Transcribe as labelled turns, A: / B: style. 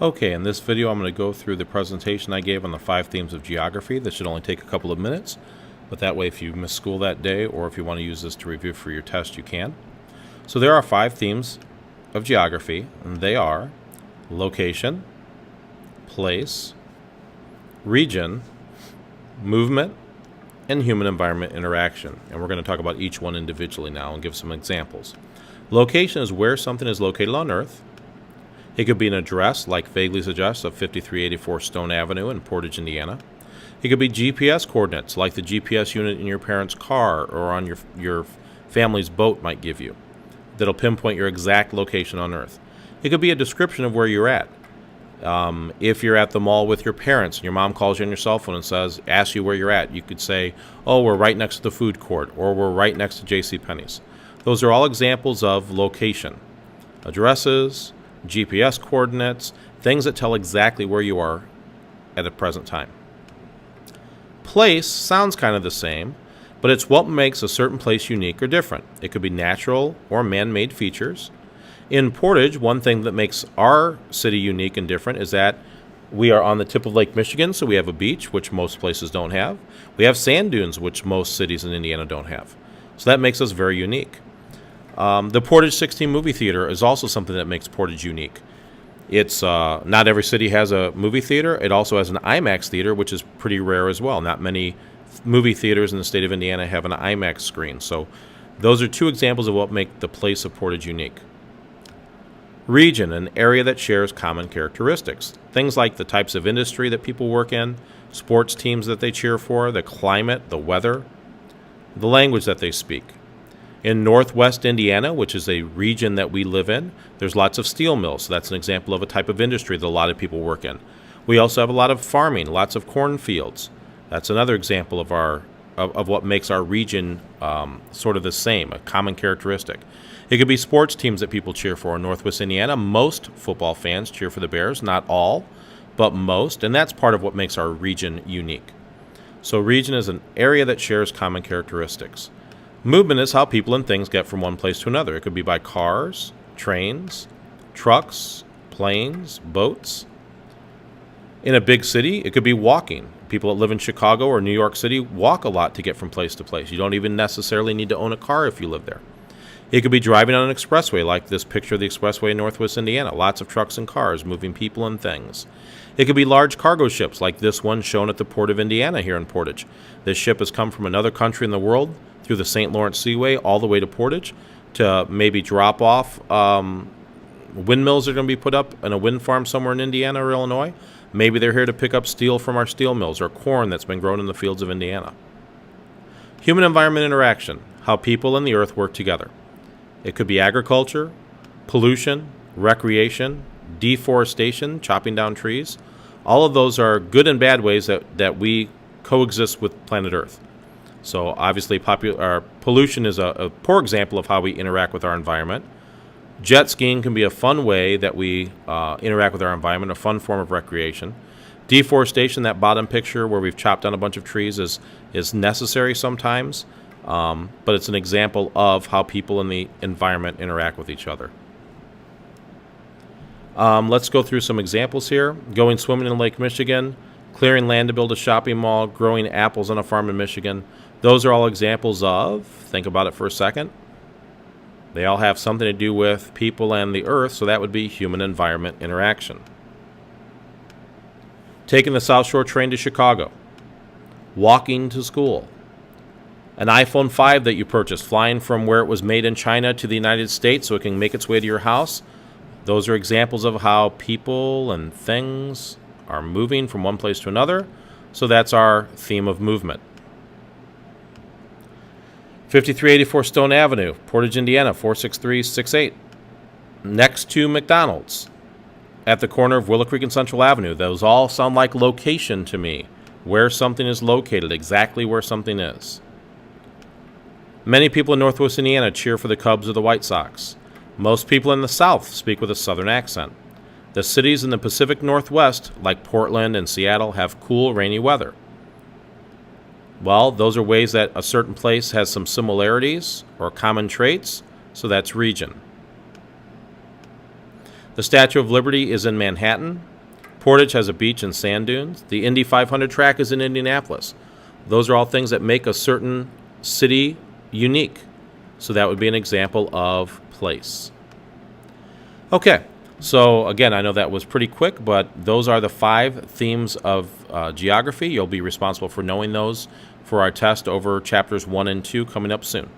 A: Okay, in this video I'm going to go through the presentation I gave on the 5 themes of geography. This should only take a couple of minutes, but that way if you miss school that day or if you want to use this to review for your test, you can. So there are 5 themes of geography, and they are location, place, region, movement, and human-environment interaction. And we're going to talk about each one individually now and give some examples. Location is where something is located on Earth. It could be an address, like vaguely suggests, of 5384 Stone Avenue in Portage, Indiana. It could be GPS coordinates, like the GPS unit in your parents' car or on your family's boat might give you, that'll pinpoint your exact location on Earth. It could be a description of where you're at. If you're at the mall with your parents and your mom calls you on your cell phone and asks you where you're at, you could say, oh, we're right next to the food court, or we're right next to JCPenney's. Those are all examples of location. Addresses, GPS coordinates, things that tell exactly where you are at a present time. Place sounds kind of the same, but it's what makes a certain place unique or different. It could be natural or man-made features. In Portage, one thing that makes our city unique and different is that we are on the tip of Lake Michigan, so we have a beach, which most places don't have. We have sand dunes, which most cities in Indiana don't have. So that makes us very unique. The Portage 16 movie theater is also something that makes Portage unique. It's not every city has a movie theater. It also has an IMAX theater, which is pretty rare as well. Not many movie theaters in the state of Indiana have an IMAX screen. So those are 2 examples of what make the place of Portage unique. Region, an area that shares common characteristics. Things like the types of industry that people work in, sports teams that they cheer for, the climate, the weather, the language that they speak. In northwest Indiana, which is a region that we live in, there's lots of steel mills. So that's an example of a type of industry that a lot of people work in. We also have a lot of farming, lots of cornfields. That's another example of what makes our region sort of the same, a common characteristic. It could be sports teams that people cheer for in northwest Indiana. Most football fans cheer for the Bears, not all, but most, and that's part of what makes our region unique. So region is an area that shares common characteristics. Movement is how people and things get from one place to another. It could be by cars, trains, trucks, planes, boats. In a big city, it could be walking. People that live in Chicago or New York City walk a lot to get from place to place. You don't even necessarily need to own a car if you live there. It could be driving on an expressway, like this picture of the expressway in northwest Indiana. Lots of trucks and cars moving people and things. It could be large cargo ships, like this one shown at the Port of Indiana here in Portage. This ship has come from another country in the world through the St. Lawrence Seaway all the way to Portage to maybe drop off windmills that are going to be put up in a wind farm somewhere in Indiana or Illinois. Maybe they're here to pick up steel from our steel mills or corn that's been grown in the fields of Indiana. Human-environment interaction, how people and the earth work together. It could be agriculture, pollution, recreation, deforestation, chopping down trees. All of those are good and bad ways that we coexist with planet Earth. So obviously pollution is a poor example of how we interact with our environment. Jet skiing can be a fun way that we interact with our environment, a fun form of recreation. Deforestation, that bottom picture where we've chopped down a bunch of trees, is necessary sometimes, but it's an example of how people in the environment interact with each other. Let's go through some examples here. Going swimming in Lake Michigan, clearing land to build a shopping mall, growing apples on a farm in Michigan. Those are all examples of, think about it for a second, they all have something to do with people and the earth, so that would be human-environment interaction. Taking the South Shore train to Chicago, walking to school, an iPhone 5 that you purchased, flying from where it was made in China to the United States so it can make its way to your house. Those are examples of how people and things are moving from one place to another, so that's our theme of movement. 5384 Stone Avenue, Portage, Indiana, 46368. Next to McDonald's, at the corner of Willow Creek and Central Avenue. Those all sound like location to me, where something is located, exactly where something is. Many people in northwest Indiana cheer for the Cubs or the White Sox. Most people in the South speak with a Southern accent. The cities in the Pacific Northwest, like Portland and Seattle, have cool, rainy weather. Well, those are ways that a certain place has some similarities or common traits, so that's region. The Statue of Liberty is in Manhattan. Portage has a beach and sand dunes. The Indy 500 track is in Indianapolis. Those are all things that make a certain city unique. So that would be an example of place. Okay, so again, I know that was pretty quick, but those are the 5 themes of geography. You'll be responsible for knowing those for our test over chapters 1 and 2 coming up soon.